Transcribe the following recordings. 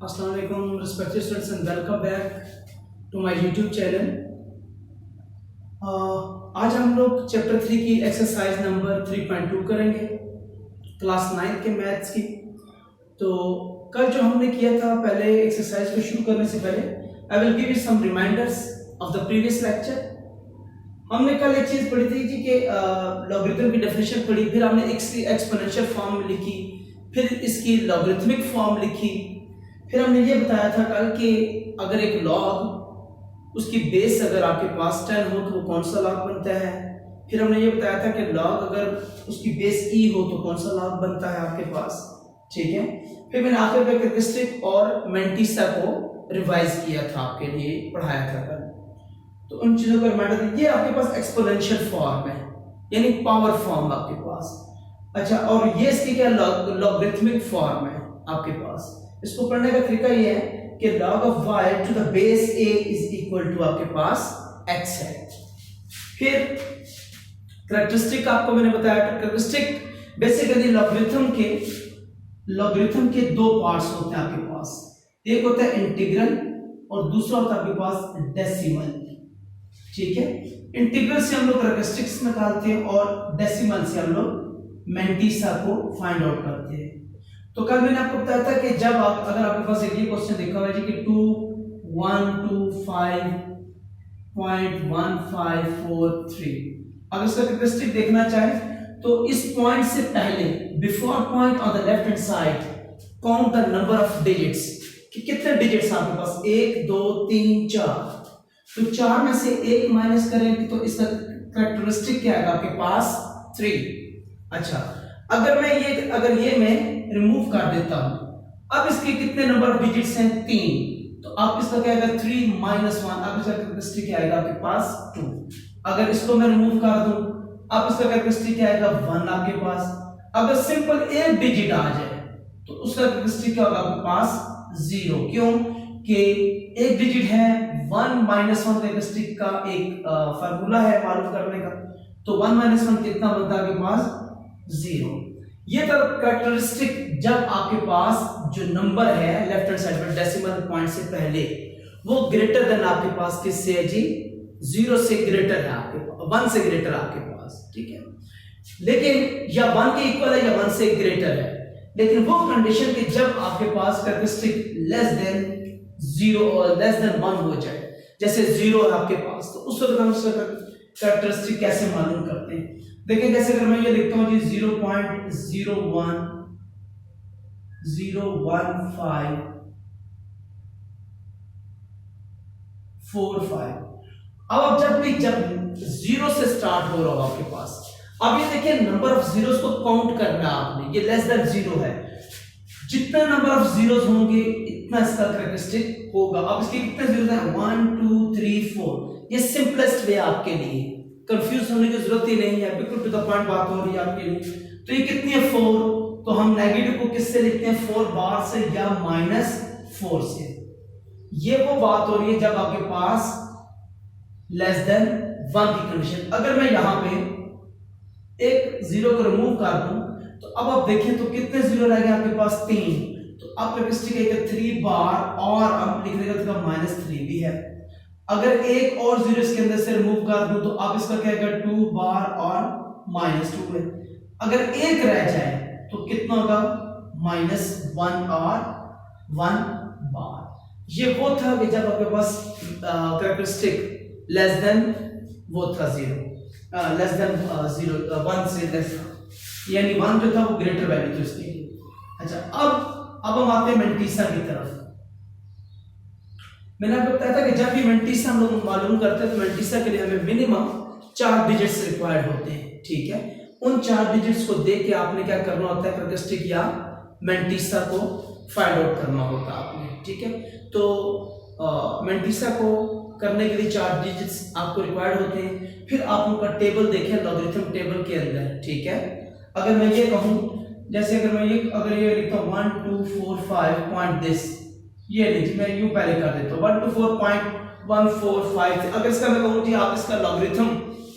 अस्सलाम वालेकुम respected students and welcome back to my YouTube channel. आज हम लोग चैप्टर 3 की एक्सरसाइज नंबर 3.2 करेंगे, क्लास 9 के मैथ्स की। तो कल जो हमने किया था, पहले एक्सरसाइज को शुरू करने से पहले I will give you some reminders of the previous lecture. हमने कल एक चीज पढ़ी थी कि लॉगरिथम की डेफिनेशन पढ़ी, फिर हमने एक्सपोनेंशियल फॉर्म लिखी, फिर इसकी लॉगरिथमिक फॉर्म लिखी। फिर हमने ये बताया था कल कि अगर एक लॉग उसकी बेस अगर आपके पास 10 हो तो वो कौन सा लॉग बनता है। फिर हमने ये बताया था कि लॉग अगर उसकी बेस e हो तो कौन सा लॉग बनता है आपके पास, ठीक है। फिर मैंने आखिर में कैरेक्टरिस्टिक और मेंटिसा को रिवाइज किया था, आपके लिए पढ़ाया था कल। तो उन चीजों का रिमाइंडर, ये आपके पास एक्सपोनेंशियल फॉर्म है, यानी पावर फॉर्म आपके पास। अच्छा, और ये इसकी क्या लॉगरिथमिक फॉर्म है आपके पास। इसको पढ़ने का तरीका ये है कि log of y to the base a is equal to आपके पास x है। फिर कैरेक्टरिस्टिक आपको मैंने बताया, कैरेक्टरिस्टिक बेसिकली लॉगरिथम के दो पार्ट्स होते हैं आपके पास, एक होता है इंटीग्रल और दूसरा होता है आपके पास डेसिमल, ठीक है। इंटीग्रल से हम लोग कैरेक्टरिस्टिक्स निकालते हैं और डेसिमल से हम लोग मेंटिसा को फाइंड आउट करते हैं। तो कल मैंने आपको बताया था कि जब आप अगर आपके पास एक ये क्वेश्चन देखा हुआ है कि 2125.1543, अगर इसका कैरेक्टरिस्टिक देखना चाहे तो इस पॉइंट से पहले before point on the left hand side count the number of digits, कि कितने डिजिट्स आपके पास, 1 2 3 4। तो 4 में से 1 माइनस करेंगे तो इसका कैरेक्टरिस्टिक क्या आएगा आपके पास, 3। अच्छा, अगर ये मैं रिमूव कर देता हूं, अब इसके कितने नंबर ऑफ डिजिट्स हैं, 3। तो आप इसका क्या आएगा, 3 माइनस 1, अब इसका कैरेक्टरिस्टिक क्या आएगा आपके पास, 2। अगर इसको मैं रिमूव कर दूं, अब इसका कैरेक्टरिस्टिक क्या आएगा, 1 आपके पास। अगर सिंपल एक डिजिट आ जाए तो उसका कैरेक्टरिस्टिक क्या होगा आपके पास, 0। क्यों कि एक डिजिट है, 1 माइनस 1 कैरेक्टरिस्टिक का एक फार्मूला है मालूम करने का। तो 1 माइनस 1 कितना बनता है आपके पास, 0। ये तो कैरेक्टरिस्टिक जब आपके पास जो नंबर है लेफ्ट हैंड साइड पर डेसिमल पॉइंट से पहले वो ग्रेटर देन आपके पास किससे है जी, 0 से ग्रेटर है आपके पास, 1 से ग्रेटर आपके पास, ठीक है। लेकिन या 1 के इक्वल है या 1 से ग्रेटर है, लेकिन वो कंडीशन कि जब आपके पास कैरेक्टरिस्टिक लेस देन 0 और लेस देन 1 हो जाए, जैसे 0 है आपके पास, तो उस वक्त हम उसका कैरेक्टरिस्टिक कैसे मालूम करते हैं। देखिए, जैसे अगर मैं ये लिखता हूं जी 0.0101545। अब जब 0 से स्टार्ट हो रहा हो आपके पास, अब ये देखिए नंबर ऑफ जीरोस को काउंट करना है आपने, ये लेस देन 0 है। जितना नंबर ऑफ जीरोस होंगे इतना इसका कैरेक्टरिस्टिक होगा। अब इसके कितने जीरोस हैं, 1 2 3 4। ये सिंपलेस्ट वे आपके लिए, कंफ्यूज होने की जरूरत ही नहीं है, बिल्कुल टू द पॉइंट बात हो रही है आपके लिए। तो ये कितनी है, 4। तो हम नेगेटिव को किससे लिखते हैं, 4 बार से या -4 से। ये वो बात हो रही है जब आपके पास लेस देन 1 की कंडीशन। अगर मैं यहां पे एक 0 को रिमूव कर दूं तो अब आप देखें तो कितने 0 रह गए आपके पास, 3। तो अब कैरेक्टरिस्टिक है 3 बार, और अब लिख देगा तो -3 भी है। अगर एक और 0 इसके अंदर से रिमूव कर दूं तो अब इसका क्या होगा, 2 बार और -2 है। अगर एक रह जाए तो कितना होगा, -1 और 1 बार। ये वो था कि जब आपके पास कैरेक्टरिस्टिक लेस देन वो था 0, लेस देन 0, 1 से लेस, यानी 1 जो था वो ग्रेटर वैल्यू थी उसके लिए। अच्छा, अब हम आते हैं मेंटिसा की तरफ। मैंने आपको बताया था कि जब भी मेंटिसा हम लोग मालूम करते हैं तो मेंटिसा के लिए हमें मिनिमम 4 डिजिट्स रिक्वायर्ड होते हैं, ठीक है। उन 4 डिजिट्स को देख के आपने क्या करना होता है, कैरेक्टरिस्टिक या मेंटिसा को फाइंड आउट करना होता है आपने, ठीक है। तो मेंटिसा को करने के लिए 4 डिजिट्स आपको रिक्वायर्ड होते हैं। फिर आप उनका टेबल देखें लॉगरिथम टेबल के अंदर, ठीक है। अगर मैं ये कहूं, जैसे अगर ये लिखता हूं 1 2 4 5 पॉइंट दिस, ये लीजिए मैं यूं पहले कर देता हूं 1 2 4.145। अगर इसका मैं कहूं जी आप इसका लॉगरिथम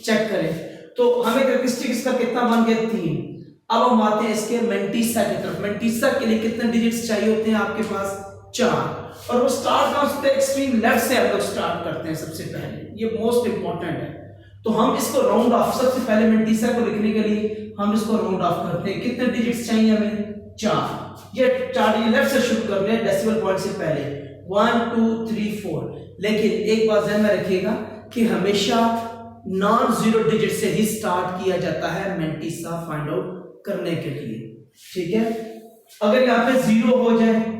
चेक करें तो हमें कैरेक्टरिस्टिक इसका कितना बन गया, 3। अब हम आते हैं इसके मेंटिसा की तरफ। मेंटिसा के लिए कितने डिजिट्स चाहिए होते हैं आपके पास, 4 और वो स्टार्ट कहाँ से एक्सट्रीम लेफ्ट से हम लोग स्टार्ट करते हैं सबसे पहले, ये मोस्ट इंपॉर्टेंट है। तो हम इसको राउंड ऑफ, सबसे पहले मेंटिसा को लिखने के लिए हम इसको राउंड ऑफ करते हैं। कितने डिजिट्स चाहिए हमें? 4। ये 4 ये लेफ्ट से शुरू कर रहे हैं डेसिमल पॉइंट से पहले 1 2 3 4। लेकिन एक बात ध्यान में रखिएगा कि हमेशा नॉन जीरो डिजिट से ही स्टार्ट किया जाता है मेंटिसा फाइंड आउट करने के लिए, ठीक है। अगर यहाँ पे 0 हो जाए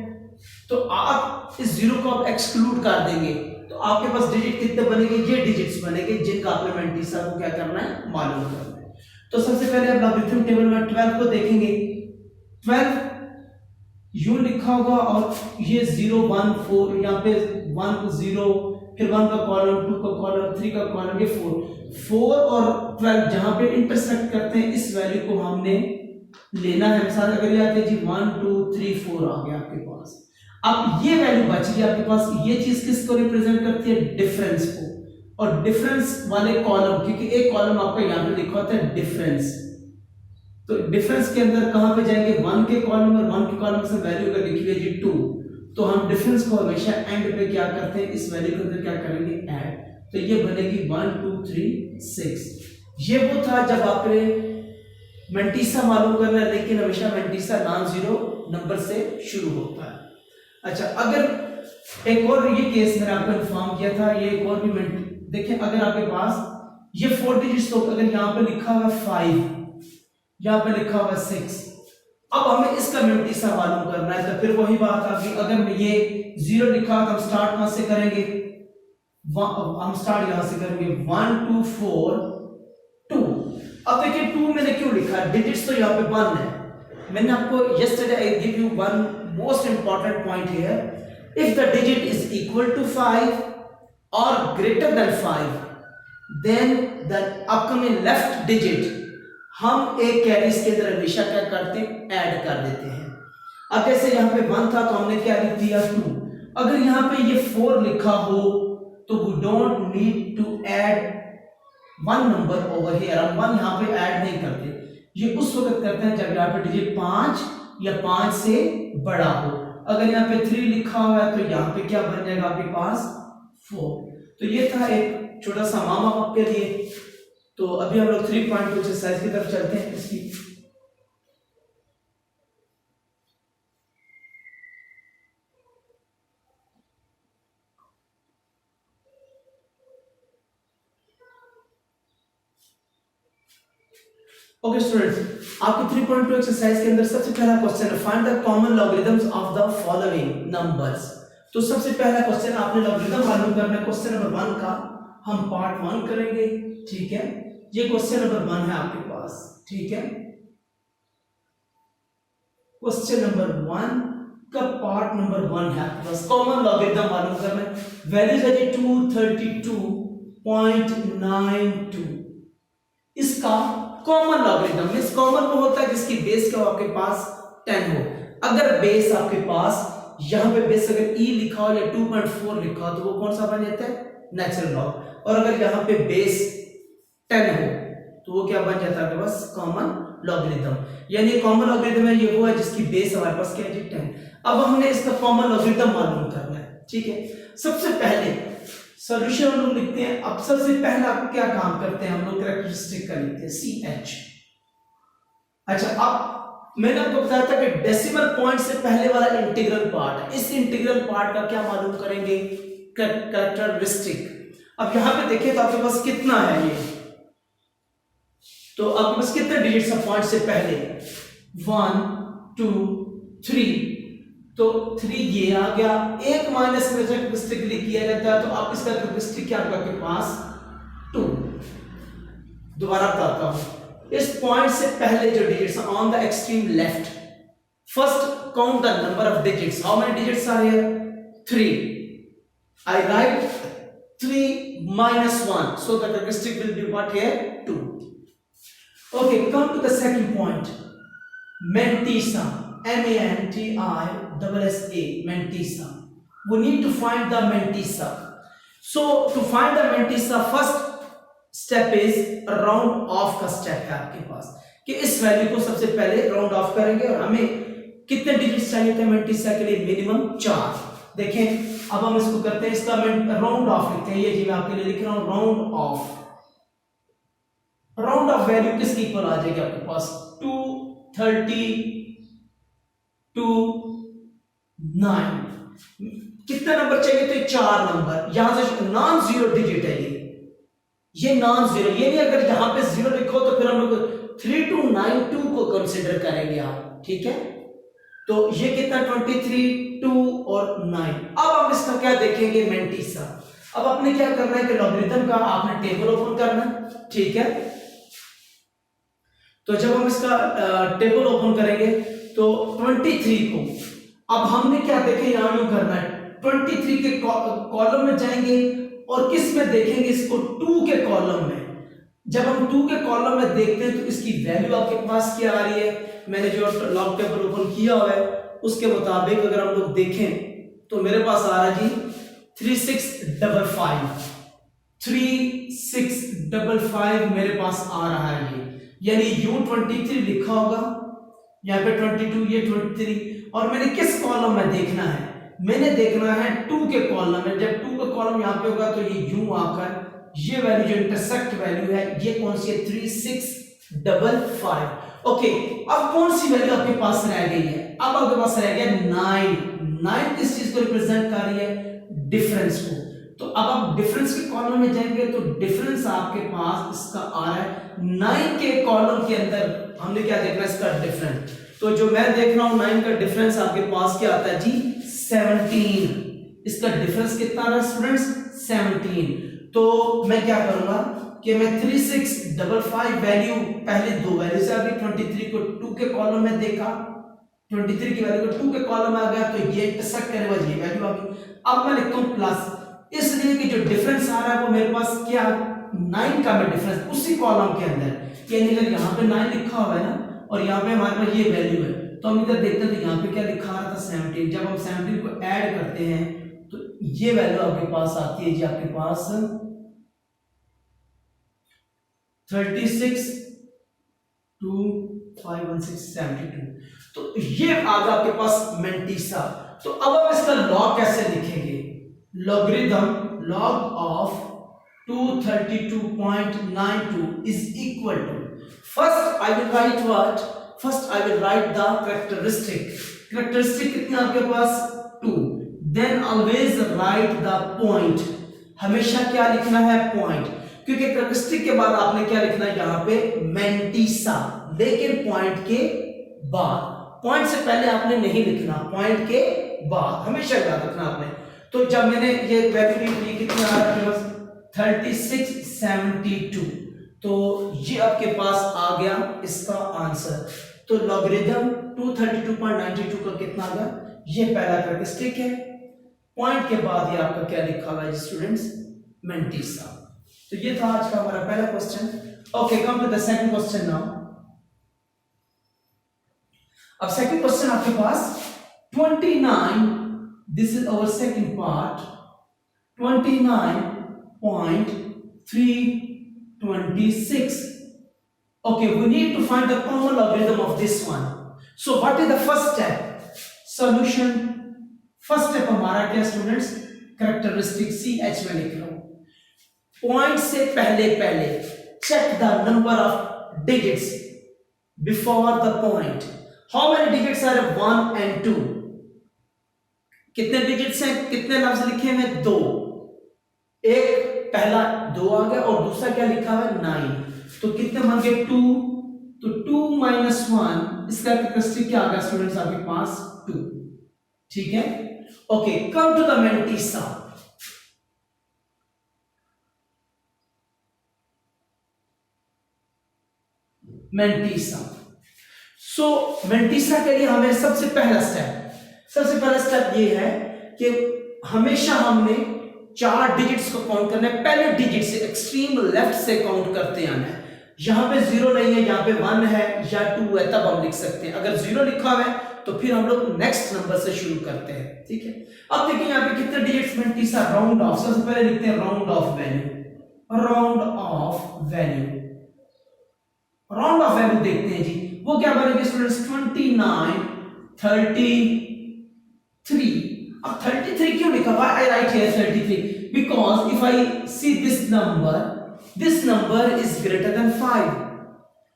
तो आप इस 0 को आप एक्सक्लूड कर देंगे, तो आपके पास डिजिट कितने बनेंगे? ये डिजिट्स बनेंगे जिनका आपने मेंटिसा को क्या करना है? मालूम करना है। तो सबसे पहले आप लॉगरिथम टेबल में 12 को देखेंगे। 12 यूं लिखा होगा और ये 0 1 4, यहाँ पे 1 0, फिर 1 का कॉलम, 2 का कॉलम, 3 का कॉलम, ये 4 और 12 जहां पे इंटरसेक्ट करते हैं इस वैल्यू को हमने लेना है। मिसाल अगर ये आते हैं जी 1 2 3 4 आ गया आपके पास। अब ये वैल्यू बच गई आपके पास, ये चीज किसको रिप्रेजेंट करती है? डिफरेंस को। और डिफरेंस वाले कॉलम, क्योंकि एक कॉलम आपका यहाँ पे लिखा होता है डिफरेंस, तो डिफरेंस के अंदर कहां पे जाएंगे? 1 के कॉलम और 1 के कॉलम से वैल्यू अगर लिखी है जी 2, तो हम डिफरेंस को हमेशा एंड पे क्या करते हैं? इस वैल्यू के अंदर क्या करेंगे? ऐड। तो ये बनेगी 1 2 3 6। ये वो था जब आपने मेंटिसा मालूम करना है, लेकिन हमेशा मेंटिसा नॉन जीरो नंबर से शुरू होता है। अच्छा, अगर एक और ये केस मैंने आपको इन्फॉर्म किया था, ये एक और भी देखिए, अगर आपके पास ये 4 डिजिट्स, तो अगर यहाँ पे लिखा हुआ 5, यहाँ पे लिखा हुआ 6, अब हमें इसका मेंटिसा मालूम करना है। तो फिर वही बात आ गई, अगर मैं ये 0 लिखा तो हम स्टार्ट कहां से करेंगे? हम स्टार्ट यहां से करेंगे 1 2 4 2। अब देखिए 2 मैंने क्यों लिखा? डिजिट्स तो यहाँ पे 1 है। मैंने आपको yesterday I give you one most important point here. If the digit is equal to 5 or greater than 5, then the upcoming left digit हम एक कैरी इसके अंदर हमेशा क्या करते हैं? ऐड कर देते हैं। अब जैसे यहाँ पे 1 था तो हमने क्या लिख दिया? 2। अगर यहाँ पे ये 4 लिखा हो तो we don't need to add one number over here। हम 1 यहाँ पे ऐड नहीं करते, ये उस वक्त करते हैं जब यहाँ पे डिजिट 5 या 5 से बड़ा हो। अगर यहाँ पे 3 लिखा हुआ है तो यहाँ पे क्या बन जाएगा आपके पास? 4। तो ये था एक छोटा सा मामा आपके लिए। तो अभी हम लोग 3.2 एक्सरसाइज की तरफ चलते हैं इसकी। ओके स्टूडेंट्स, आपके 3.2 एक्सरसाइज के अंदर सबसे पहला क्वेश्चन है find the common logarithms of the following numbers. तो सबसे पहला क्वेश्चन आपने लॉगरिथम मालूम करना है। क्वेश्चन नंबर 1 का हम पार्ट 1 करेंगे, ठीक है। ये क्वेश्चन नंबर 1 है आपके पास, ठीक है। क्वेश्चन नंबर 1 का पार्ट नंबर 1 है आपके पास, कॉमन लॉगरिथम मालूम करना है। वैल्यूज है 232.92। इसका कॉमन लॉगरिथम मींस कॉमन वो होता है जिसकी बेस क्या हो आपके पास 10 हो। अगर बेस आपके पास यहां पे बेस अगर e लिखा हो या 2.4 लिखा हो तो वो कौन सा बन जाता है? Natural log. और अगर यहां पे बेस 10 हो तो वो क्या बन जाता है आपके पास? Common logarithm. यानी कॉमन लॉगरिथम है ये वो है जिसकी बेस हमारे पास क्या है? 10। अब हमने इसका कॉमन लॉगरिथम मालूम करना है, ठीक है। सबसे पहले सॉल्यूशन हम लोग लिखते हैं। अब सबसे पहले आप क्या काम करते हैं? हम लोग कैरेक्टरिस्टिक का लिखते हैं CH। अच्छा, अब मैंने आपको बताया था कि डेसिमल पॉइंट से पहले वाला इंटीग्रल पार्ट है, इस इंटीग्रल पार्ट का क्या मालूम करेंगे? कैरेक्टरिस्टिक। अब यहां पे देखिए तो आपके पास कितना है ये, तो आपके पास कितने डिजिट्स है पॉइंट से पहले? 1 2 3, तो 3 ये आ गया। एक माइनस में कैरेक्टरिस्टिक किया जाता है तो आप इसका कैरेक्टरिस्टिक क्या होगा आपके पास? 2। दोबारा बताता हूं, इस पॉइंट से पहले जो digits on the extreme left, first count the number of digits. How many digits are here? 3। I write 3 minus 1, so the characteristic will be what here? 2. Okay, come to the second point. Mantissa, M-A-N-T-I-S-S-A, Mantissa. We need to find the Mantissa. So to find the Mantissa, first step is round off का step है आपके पास कि इस value को सबसे पहले round of करेंगे और हमें कितने डिजिट्स चाहिए थे मेंटिसा के लिए? मिनिमम 4। देखें अब हम इसको करते हैं, इसका राउंड ऑफ लिखते हैं। ये जी मैं आपके लिए लिख रहा हूं round of. Round off value किसकी इक्वल आ जाएगी आपके पास? 232 कितने नंबर चाहिए? तो 4 नंबर। यहां से नॉन जीरो डिजिट है ये नॉन जीरो। ये नहीं अगर यहां पे जीरो लिखो तो फिर हम लोग 3292 को कंसीडर करेंगे आप, ठीक है। तो ये कितना 23, 2 और 9। अब हम इसका क्या देखेंगे? मेंटिसा। अब आपने क्या करना है कि लॉगरिथम का आपने टेबल ओपन करना है, ठीक है। तो जब हम इसका टेबल ओपन करेंगे तो 23 को अब हमने क्या देखे यहां यूं करना है, 23 के कॉलम में जाएंगे और किस में देखेंगे? इसको 2 के कॉलम में। जब हम 2 के कॉलम में देखते हैं तो इसकी वैल्यू आपके पास क्या आ रही है? मैंने जो लॉग टेबल ओपन किया हुआ है उसके मुताबिक अगर हम लोग देखें तो मेरे पास आ रहा है जी 3655 मेरे पास आ रहा है ये। यानी U23 लिखा होगा यहाँ पे 22, ये 23। और मैंने किस कॉलम में देखना है? मैंने देखना है 2 के कॉलम में। जब 2 का कॉलम यहाँ पे होगा तो ये यूं आकर ये वैल्यू जो इंटरसेक्ट वैल्यू है ये कौन सी है? 3655। ओके, अब कौन सी वैल्यू आपके पास रह गई है? अब आपके पास रह गया 9 किस चीज को रिप्रेजेंट कर रही है? डिफरेंस को। तो अब आप डिफरेंस के कॉलम में जाएंगे तो डिफरेंस आपके पास इसका आ रहा है 9 के कॉलम के अंदर। हमने क्या देखना है? इसका डिफरेंस। तो जो मैं देख रहा हूं 9 का डिफरेंस आपके पास क्या आता है जी? 17। इसका डिफरेंस कितना आ रहा है स्टूडेंट्स? 17। तो मैं क्या करूंगा कि मैं 3655 वैल्यू पहले 2 वैल्यू से आगे 23 को 2 के कॉलम में देखा, 23 की वैल्यू को 2 के कॉलम में आ गया तो ये इंटरसेक्ट करने वाली ये वैल्यू आ गई। अब मैं लिखता हूं प्लस, इसलिए कि जो डिफरेंस आ रहा है वो मेरे पास क्या 9 का मैं डिफरेंस उसी कॉलम के अंदर। यानी अगर यहाँ पे 9 लिखा हुआ है ना और यहाँ पे हमारे पास ये वैल्यू है तो हम इधर देखते हैं तो यहाँ पे क्या लिखा रहा था 17। जब हम 17 को ऐड करते हैं तो ये वैल्यू आपके पास आती है जी आपके पास 36251672। तो ये आ गया आपके पास मेंटिसा। तो अब हम इसका लॉग कैसे लिखेंगे? Logarithm log of 232.92 is equal to, first I will write what? First I will write the characteristic कितना आपके पास 2, then always write the point। हमेशा क्या लिखना है? पॉइंट, क्योंकि कैरेक्टरिस्टिक के बाद आपने क्या लिखना है यहाँ पे? मेंटिसा। लेकिन पॉइंट के बाद, पॉइंट से पहले आपने नहीं लिखना, पॉइंट के बाद हमेशा याद रखना आपने। तो जब मैंने ये वैल्यू ली कितनी आ रहा है? 3672। तो ये आपके पास आ गया इसका आंसर। तो लॉगरिथम 232.92 का कितना आ गया? ये पहला कैरेक्टरिस्टिक है। पॉइंट के बाद ये आपका क्या लिखा हुआ है स्टूडेंट्स? मेंटिसा। तो ये था आज का हमारा पहला question. Okay, come to the second question now. अब सेकंड क्वेश्चन आपके पास 29, this is our second part, 29.326. Okay, we need to find the common logarithm of this one. So what is the first step? Solution. First step हमारा क्या students? Characteristic CH में लिख रहा हूं। Point से पहले check the number of digits before the point. How many digits are 1 and 2? कितने digits हैं? कितने लफ्ज लिखे हैं? 2। एक पहला 2 आ गया और दूसरा क्या लिखा हुआ है? 9। तो कितने बन गए? 2। तो 2 - 1 इसका कैरेक्टरिस्टिक क्या आ गया स्टूडेंट्स आपके पास? 2। ठीक है। Okay, come to the mantissa. Mantissa के लिए हमें सबसे पहला स्टेप ये है कि हमेशा हमने 4 डिजिट्स को काउंट करना है। पहले डिजिट से एक्सट्रीम लेफ्ट से काउंट करते आना है। यहां पे 0 नहीं है, यहां पे 1 है या 2 है, तब हम लिख सकते हैं। अगर 0 लिखा हुआ है तो फिर हम लोग नेक्स्ट नंबर से शुरू करते हैं। ठीक है। अब देखिए यहां पे कितने डिजिट्स मेंटिसा? Round of. सबसे पहले लिखते हैं round off value. Round off value देखते हैं जी, वो क्या बनेगी स्टूडेंट्स? 29 33। अब 33 क्यों लिखा? Why I write here 33? Because if I see this number is greater than 5.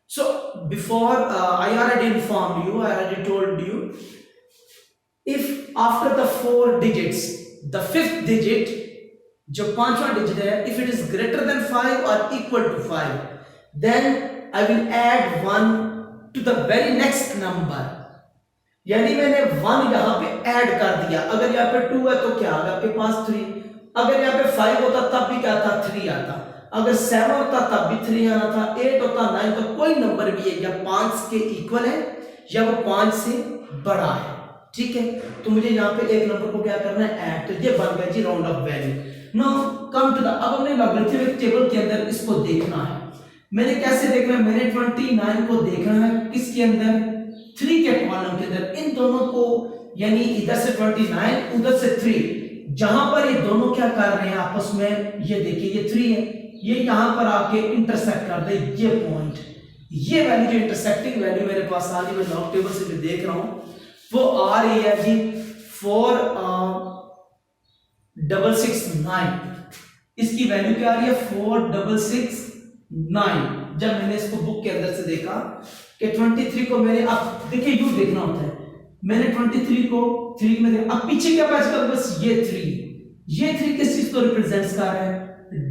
So before I already informed you, I already told you, if after the 4 digits, the 5th digit, जो पांचवा digit है, if it is greater than 5 or equal to 5, then I will add 1 to the very next number. यानी मैंने 1 यहां पे add कर दिया। अगर यहां पे 2 है तो क्या आएगा आपके पास? 3। अगर यहां पे 5 होता तब भी क्या था? 3 आता। अगर 7 होता तब भी 3 आना था। 8 होता, 9, तो कोई नंबर भी है या 5 के इक्वल है या वो 5 से बड़ा है। ठीक है, तो मुझे यहाँ पे एक नंबर को क्या करना है? ऐड। तो ये बन गया जी round off value. Now come to the, अब हमने लॉगरिथमिक टेबल के अंदर इसको देखना है। मैंने कैसे देखना है? मैंने 29 को देखना है किसके अंदर? 3 के कॉलम के अंदर। इन दोनों को, यानी इधर से 29 उधर से 3, जहां पर ये दोनों क्या कर रहे हैं आपस में, ये देखिए ये 3 है, ये यहां पर आके इंटरसेक्ट कर दे। ये पॉइंट, ये वैल्यू जो इंटरसेक्टिंग वैल्यू मेरे पास आ रही है, मैं लॉग टेबल से जो देख रहा हूं वो आ रही है जी 4669। इसकी वैल्यू क्या आ रही है? 4669। जब मैंने इसको बुक के अंदर से देखा कि 23 को मैंने, अब देखिए यू देखना होता है, मैंने 23 को 3 में देखा। अब पीछे क्या बचता है? बस ये 3 किस चीज को रिप्रेजेंट कर रहा है?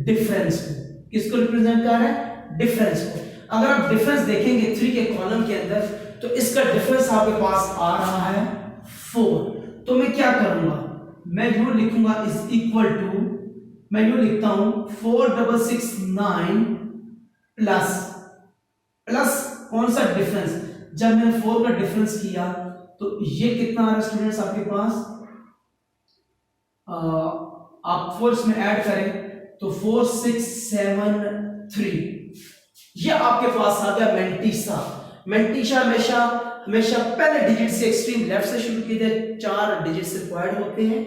डिफरेंस को। किसको रिप्रेजेंट कर रहा है? डिफरेंस को। अगर आप डिफरेंस देखेंगे 3 के कॉलम के अंदर, तो इसका डिफरेंस आपके पास आ रहा है 4। तो मैं क्या करूंगा? मैं यू लिखूंगा इज इक्वल टू, मैं यू लिखता हूं 4669 प्लस कौन सा डिफरेंस? जब मैंने 4 का डिफरेंस किया तो ये कितना आ रहा है स्टूडेंट्स आपके पास? आप 4 में ऐड करें तो 4673। ये आपके पास आ गया मेंटीसा। हमेशा पहले डिजिट से एक्सट्रीम लेफ्ट से शुरू किए थे, 4 डिजिट से रिक्वायर्ड होते हैं,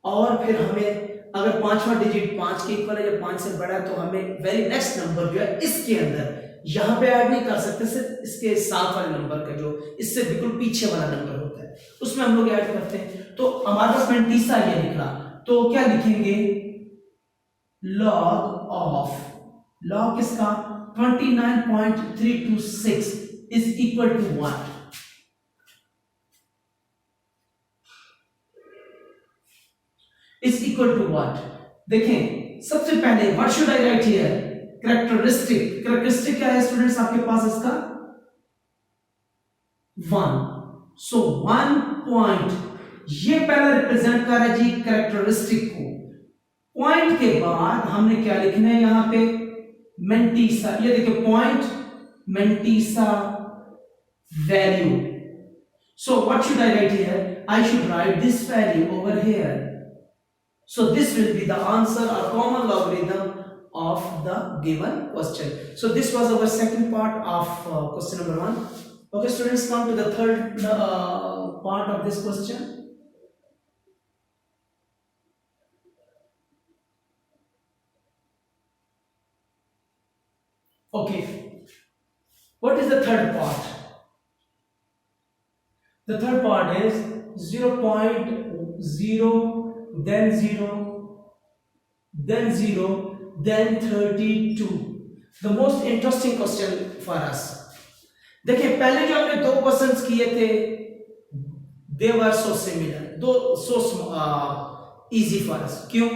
और फिर हमें अगर 5वां डिजिट 5 के इक्वल है या 5 से बड़ा है तो हमें वेरी नेक्स्ट नंबर जो है इसके अंदर, यहां पे ऐड नहीं कर सकते, सिर्फ इसके साथ वाले नंबर का जो इससे बिल्कुल पीछे वाला नंबर होता है उसमें हम लोग ऐड करते हैं। तो हमारे पास 29 ये निकला, तो क्या लिखेंगे? लॉग किसका? 29.326 is equal to what? Is equal to what? देखें, सबसे पहले what should I write here? Characteristic क्या है स्टूडेंट्स आपके पास इसका? 1। सो 1 पॉइंट, ये पहला रिप्रेजेंट कर रहा है जी कैरेक्टरिस्टिक को। पॉइंट के बाद हमने क्या लिखना है यहां पे? मेंटीसा। ये देखिए point mantissa value. So what should I write here? I should write this value over here. So this will be the answer or common logarithm of the given question. So this was our second part of question number 1. Okay students, come to the third part of this question. Okay, what is the third part? The third part is 0.0, then 0, then 0, then 32. The most interesting question for us. देखिए पहले जो हमने 2 questions किए थे, they were so similar, so easy for us. क्यों?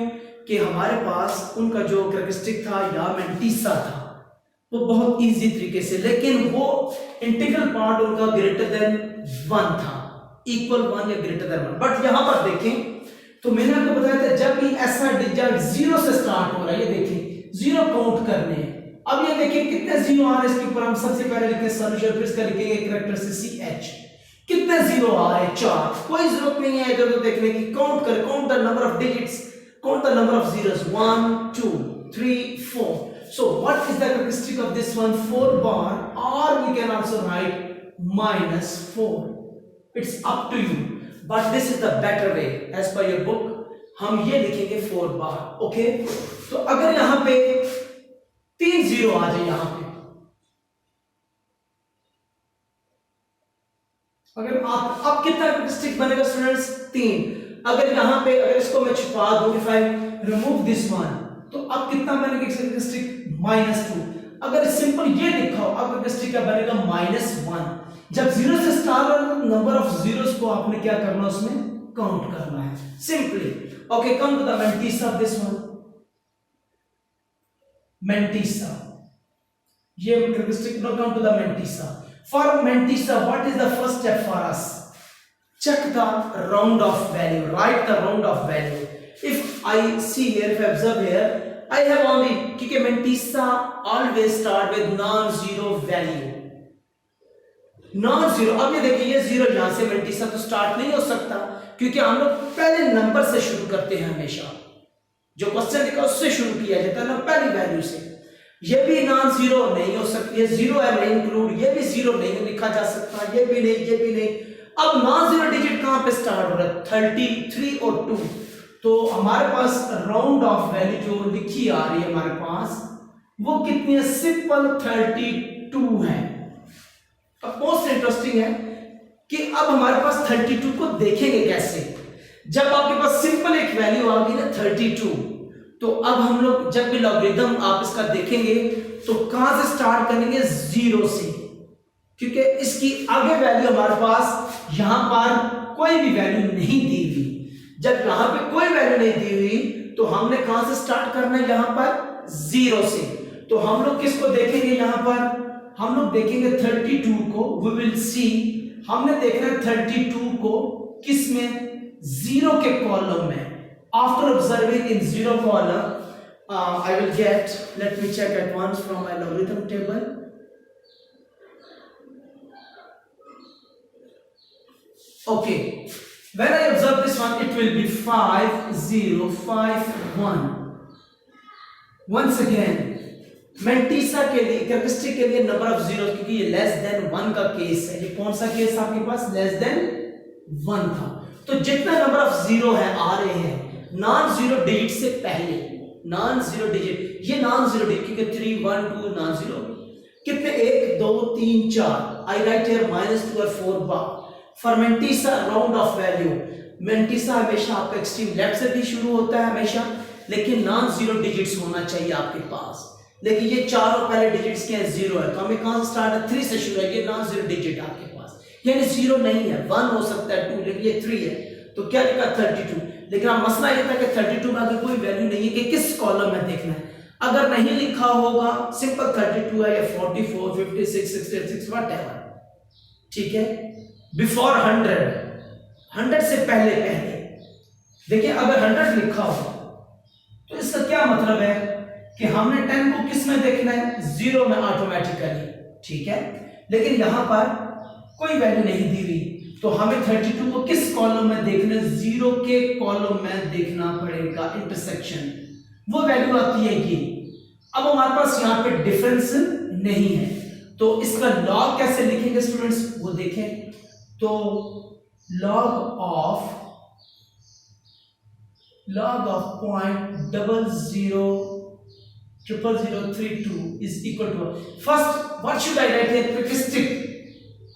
कि हमारे पास उनका जो कैरेक्टरिस्टिक था या मेंटीसा था वो बहुत इजी तरीके से, लेकिन वो इंटीग्रल पार्ट उनका ग्रेटर देन 1 था, इक्वल 1 या ग्रेटर देन 1। बट यहां पर देखें तो मैंने आपको बताया था जब भी ऐसा डिजिट 0 से स्टार्ट हो रहा है, ये देखिए 0 काउंट करने हैं। अब ये देखिए कितने 0 आ रहे हैं, इसके ऊपर हम सबसे पहले लिखेंगे सॉल्यूशन, फिर इसका लिखेंगे कैरेक्टर से CH। कितने 0 आ रहे हैं? 4। कोई जरूरत नहीं है इधर उधर देखने की, काउंट कर, count the number of digits, count the number of zeros, 1 2 3 4। So what is the characteristic of this one? 4 bar, or we can also write -4. It's up to you, but this is the better way as per your book. हम ये लिखेंगे 4 bar. Okay? तो अगर यहां पे 3 0 आ जाए, यहां पे अगर आप अब कितना कैरेक्टरिस्टिक बनेगा स्टूडेंट्स? 3। अगर यहाँ पे अगर इसको मैं छुपा दूं, if I remove this one, तो अब कितना बनेगा कैरेक्टरिस्टिक? -2। अगर सिंपल ये लिखा हो अब कैरेक्टरिस्टिक क्या बनेगा? -1। जब 0 से स्टार्ट हो तो नंबर ऑफ जीरोस को आपने क्या करना, उसमें काउंट करना है simply. Okay, come to the mantissa of this one. Mantissa, ये characteristic no, come to the mantissa. For Mantissa, what is the first step for us? Check the round off value. Write the round off value. If I see here, if I observe here, I have only, क्योंकि Mantissa always start with non-zero value. Non-zero. अब ये देखिए, ये zero यहां से Mantissa तो start नहीं हो सकता, क्योंकि हम लोग पहले नंबर से शुरू करते हैं हमेशा। जो क्वेश्चन लिखा उससे शुरू किया जाता है ना, पहली वैल्यू से। ये भी नॉन जीरो नहीं हो सकती, ये जीरो है नहीं इंक्लूड, ये भी जीरो नहीं लिखा जा सकता, ये भी नहीं, ये भी नहीं। अब नॉन जीरो डिजिट कहां पे स्टार्ट हो रहा है? 33 और 2। तो हमारे पास राउंड ऑफ वैल्यू जो लिखी आ रही है हमारे पास, वो कितनी है? सिंपल 32 है। अब मोस्ट इंटरेस्टिंग है कि अब हमारे पास 32 को देखेंगे कैसे? जब आपके पास सिंपल एक वैल्यू आ गई ना 32, तो अब हम लोग जब भी लॉगरिथम आप इसका देखेंगे तो कहां से स्टार्ट करेंगे? 0 से, क्योंकि इसकी आगे वैल्यू हमारे पास यहां पर कोई भी वैल्यू नहीं दी हुई। जब यहां पे कोई वैल्यू नहीं दी हुई तो हमने कहां से स्टार्ट करना है? यहां पर 0 से। तो हम लोग किसको देखेंगे? यहां पर हम लोग देखेंगे 32 को। वी विल सी, हमने देखना है 32 को किसमें? 0 के कॉलम में। After observing in 0 column, I will get, let me check at once from my logarithm table. Okay, when I observe this one, it will be 5 0 5 1. Once again, Mantissa के लिए characteristic के लिए नंबर ऑफ जीरो, क्योंकि ये less than 1 का case है। ये कौन सा केस आपके पास? लेस देन 1 था। तो जितना नंबर ऑफ जीरो है आ रहे हैं नॉन जीरो डिजिट से पहले, नॉन जीरो डिजिट, ये नॉन जीरो डिजिट क्योंकि 3 1 2 नॉन जीरो, कितने? 1 2 3 4। आई राइट हियर -2 और 4 बार। For Mantissa round off value, Mantissa हमेशा आपका एक्सट्रीम लेफ्ट से भी शुरू होता है हमेशा, लेकिन नॉन जीरो डिजिट्स होना चाहिए आपके पास। लेकिन ये चारों पहले डिजिट्स के हैं, 0 है, तो हमें कहां से स्टार्ट है? 3 से शुरू है। ये नॉन जीरो डिजिट आपके पास, यानी 0 नहीं है, 1 हो सकता है, 2, लेकिन ये 3 है। तो क्या लिखा? 32। लेकिन अब मसला ये था कि 32 में आगे कोई वैल्यू नहीं है कि किस कॉलम में देखना है। अगर नहीं लिखा होगा, सिंपल 32 है या 44 56 66 व्हाटएवर, ठीक है? बिफोर 100 से पहले देखिए, अगर 100 लिखा हो तो इसका क्या मतलब है कि हमने 10 को किस में देखना है? 0 में ऑटोमेटिकली, ठीक है? लेकिन यहां पर कोई वैल्यू नहीं दी हुई, तो हमें 32 को किस कॉलम में देखना? 0 के कॉलम में देखना पड़ेगा, इंटरसेक्शन, वो वैल्यू आती है ये। अब हमारे पास यहाँ पे डिफरेंस नहीं है, तो इसका लॉग कैसे लिखेंगे स्टूडेंट्स, वो देखें। तो log of 0.000032 is equal to, first what should I write here? Characteristic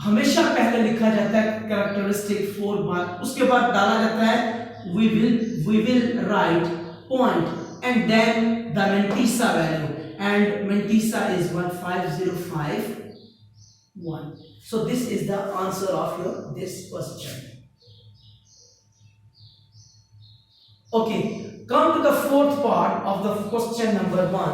हमेशा पहले लिखा जाता है कैरेक्टरिस्टिक 4 बार, उसके बाद डाला जाता है we will write point and then the Mantissa value, and Mantissa is 15051. So this is the answer of your this question. Okay, come to the fourth part of the question number 1.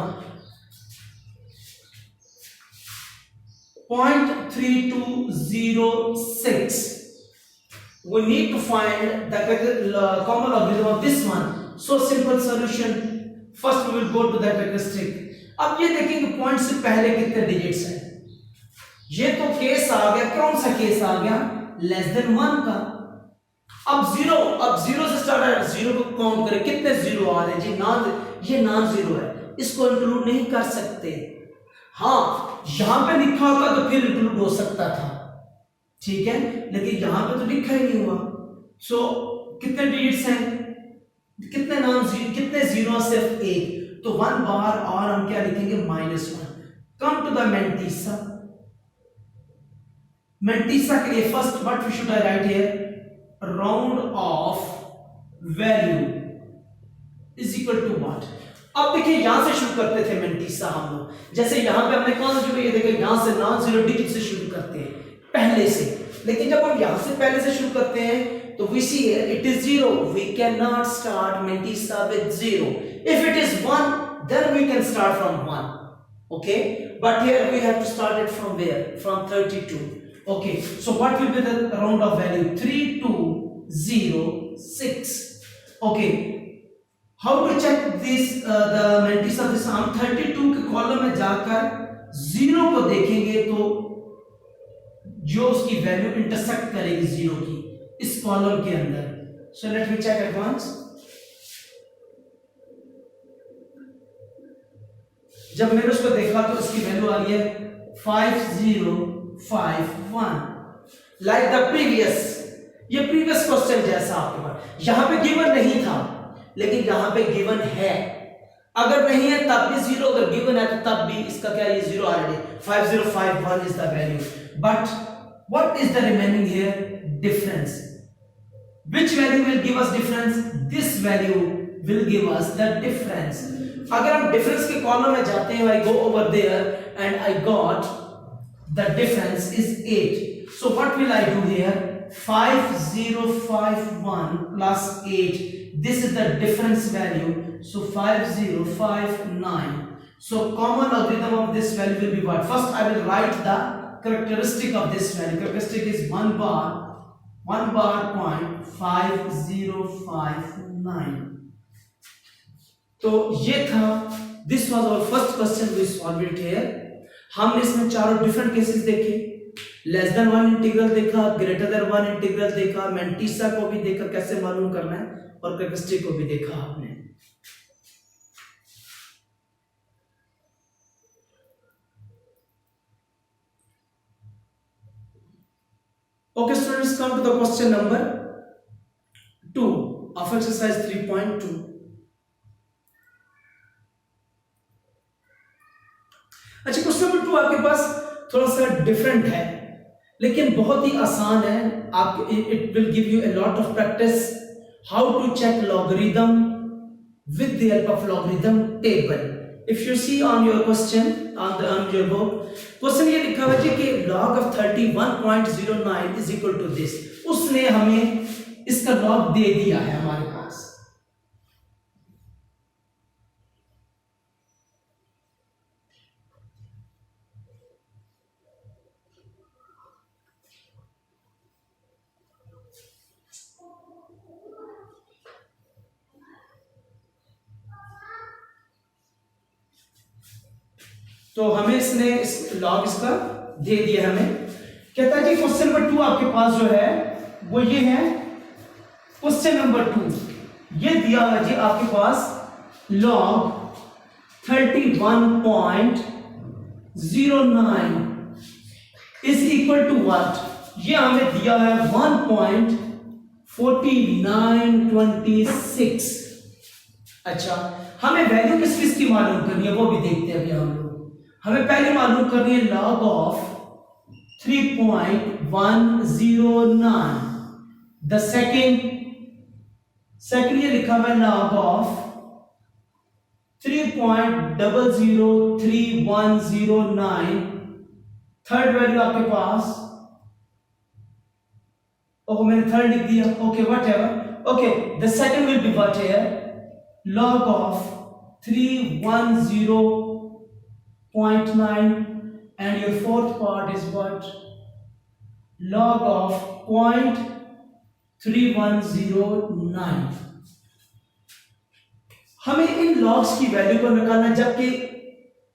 0.3206. We need to find the common logarithm of this one. So simple solution. First we will go to the characteristic. अब ये देखेंगे point से पहले कितने digits हैं। ये तो case आ गया, कौन सा केस आ गया? लेस देन 1 का। अब जीरो से स्टार्ट है, 0 को काउंट करें, कितने 0 आ रहे हैं जी? ये नॉन जीरो है, इसको इंक्लूड नहीं कर सकते। हाँ, यहां पे लिखा होता तो फिर इंक्लूड हो सकता था, ठीक है, लेकिन यहां पे तो लिखा ही नहीं हुआ। सो कितने डिजिट्स हैं? कितने नॉन जीरो, कितने जीरो? सिर्फ 1, तो 1 बार और हम क्या लिखेंगे? -1। Come to the Mantissa। Mantissa के लिए first what should I write here? Round of value is equal to what? अब देखिए यहां से शुरू करते थे Mantissa हम लोग, जैसे यहां पे हमने कौन सा शुरू किया, देखिए यहां से नॉन जीरो डिजिट से शुरू करते हैं पहले से, लेकिन जब हम यहां से पहले से शुरू करते हैं तो we see here it is 0, we cannot start Mantissa with 0. If it is 1, then we can start from 1. Okay, but here we have to start it from where? From 32. Okay, so what will be the round of value? 3206. Okay, how to check this the Mantissa? this हम 32 के column में जाकर 0 को देखेंगे तो जो उसकी value intersect करेगी 0 की इस कॉलम के अंदर. So let me check at once. जब मैंने उसको देखा तो इसकी वैल्यू आ रही है 5051 लाइक द प्रीवियस. ये प्रीवियस क्वेश्चन जैसा आपके पास यहां पे गिवन नहीं था, लेकिन यहां पे गिवन है. अगर नहीं है तब भी 0, अगर गिवन है तो तब भी इसका क्या, ये 0 already. 5051 is the value, but what is the remaining here? Difference. Which value will give us difference? This value will give us the difference. अगर हम difference के कॉलम में जाते हैं, I go over there and I got the difference is 8. So what will I do here? 5051 plus 8. This is the difference value. So 5059. So common logarithm of this value will be what? First I will write the characteristic of this value. Characteristic is 1 bar point 5059. तो ये था, this was our first question we solve it here. हमने इसमें चारों different cases देखे, less than 1 integral देखा, greater than 1 integral देखा, Mantissa को भी देखा कैसे मालूम करना है, और कैरेक्टरिस्टिक को भी देखा आपने. Okay students, come to the question number 2 of exercise 3.2. अच्छा, क्वेश्चन नंबर 2 आपके पास थोड़ा सा डिफरेंट है, लेकिन बहुत ही आसान है. आप it will give you a lot of practice how to check logarithm with the help of logarithm table. If you see on your question on your book, question ये लिखा हुआ है कि log of 31.09 is equal to this. उसने हमें इसका log दे दिया है हमारे पास. तो हमें इसने लॉग इसका दे दिया. हमें कहता है कि क्वेश्चन नंबर 2 आपके पास जो है वो ये है. क्वेश्चन नंबर 2 ये दिया हुआ जी आपके पास log 31.09 is equal to what. ये हमें दिया है 1.4926. अच्छा, हमें वैल्यू किस किस की मालूम करनी है वो भी देखते हैं अभी हम लोग. हमें पहले मालूम करनी है log ऑफ 3.109. द सेकेंड ये लिखा हुआ है log ऑफ 3.003109. थर्ड वैल्यू आपके पास, ओके मैंने थर्ड लिख दिया. Okay whatever. Okay, the second will be what here? log of 310.9, and your fourth part is what? Log of 0.3109. हमें इन लॉग्स की वैल्यू को निकालना, जबकि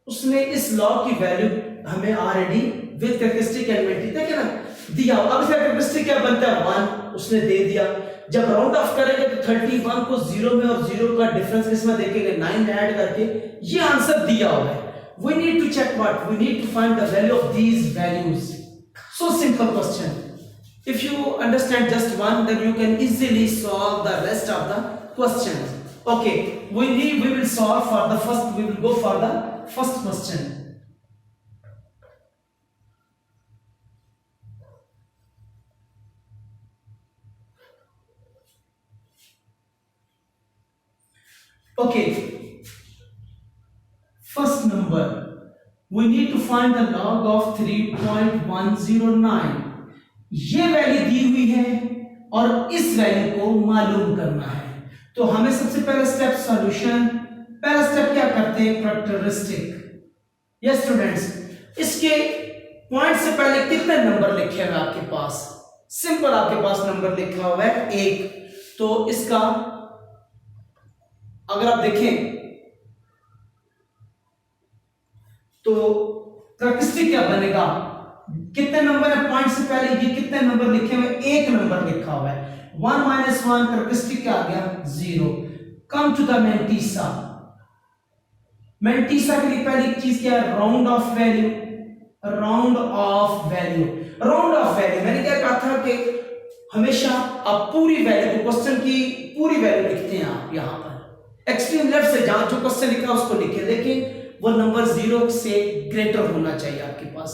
उसने इस लॉग की वैल्यू हमें ऑलरेडी विद कैरेक्टरिस्टिक एलिमेंट देखिए ना दिया. अब इसका कैरेक्टरिस्टिक क्या बनता है? 1 उसने दे दिया. जब राउंड ऑफ करेंगे तो 31 को 0 में और 0 का डिफरेंस किसमें देखेंगे? 9 ऐड करके ये आंसर दिया हुआ है. We need to check what? We need to find the value of these values. So simple question. If you understand just one, then you can easily solve the rest of the questions. Okay, we will solve for the first. We will go for the first question. Okay, first number we need to find the log of 3.109। ये value दी हुई है और इस value को मालूम करना है। तो हमें सबसे पहला स्टेप सॉल्यूशन, पहला स्टेप क्या करते हैं, कैरेक्टरिस्टिक। यस स्टूडेंट्स, इसके पॉइंट से पहले कितने नंबर लिखे हुए आपके पास? सिंपल, आपके पास नंबर लिखा हुआ है 1। तो इसका अगर आप देखें तो कैरेक्टरिस्टिक क्या बनेगा, कितने नंबर है पॉइंट से पहले, ये कितने नंबर लिखे हुए, 1 नंबर लिखा हुआ है। 1 - 1 कैरेक्टरिस्टिक क्या आ गया, 0। Come to the mantissa. Mantissa के लिए पहली चीज क्या है, round off value. Round off value, round off value मैंने क्या कहा था कि हमेशा आप पूरी वैल्यू, क्वेश्चन की पूरी वैल्यू लिखते हैं आप यहां पर। एक्सट्रीम लेफ्ट से जहां जो क्वेश्चन लिखा उसको लिखे, लेकिन वो नंबर 0 से ग्रेटर होना चाहिए आपके पास।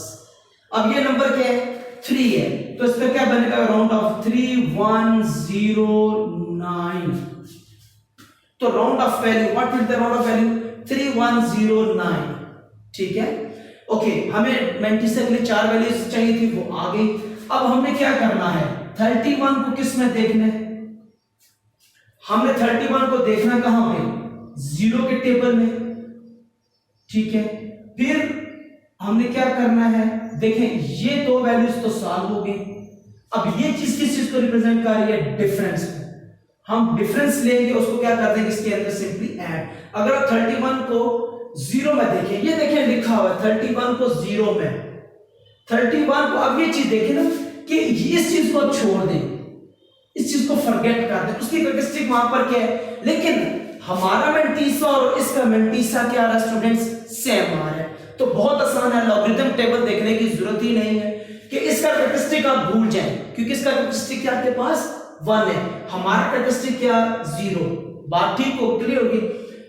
अब ये नंबर क्या है, 3 है, तो इसका क्या बनेगा, राउंड ऑफ 3109। तो round off value, what will the round off value, 3109। ठीक है, ओके। हमें मैंटीसा के लिए 4 वैल्यूज चाहिए थी, वो आ गई। अब हमने क्या करना है, 31 को किस में देखना है, हमने 31 को देखना कहां पे, 0 के टेबल में। ठीक है, फिर हमने क्या करना है, देखें ये 2 वैल्यूज तो सॉल्व हो गई। अब ये चीज किस चीज को रिप्रेजेंट कर रही है, डिफरेंस को। हम डिफरेंस लेंगे, उसको क्या करते हैं, इसके अंदर सिंपली ऐड। अगर आप 31 को 0 में देखें, ये देखें लिखा हुआ है 31 को 0 में, 31 को, अब ये चीज देखें ना कि इस चीज को छोड़ दें, इस चीज को फॉरगेट कर दें, उसकी कैरेक्टरिस्टिक वहां पर क्या है, लेकिन हमारा मैंटीसा और इसका मैंटीसा क्या आ रहा है स्टूडेंट्स, सेम आ रहा है। तो बहुत आसान है, लॉगरिथम टेबल देखने की जरूरत ही नहीं है कि इसका कैरेक्टरिस्टिक आप भूल जाएं, क्योंकि इसका कैरेक्टरिस्टिक क्या आपके पास 1 है, हमारा कैरेक्टरिस्टिक क्या 0। बात ठीक हो, क्लियर होगी।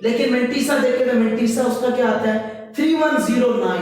लेकिन मैंटीसा देखें तो मैंटीसा उसका क्या आता है 3109।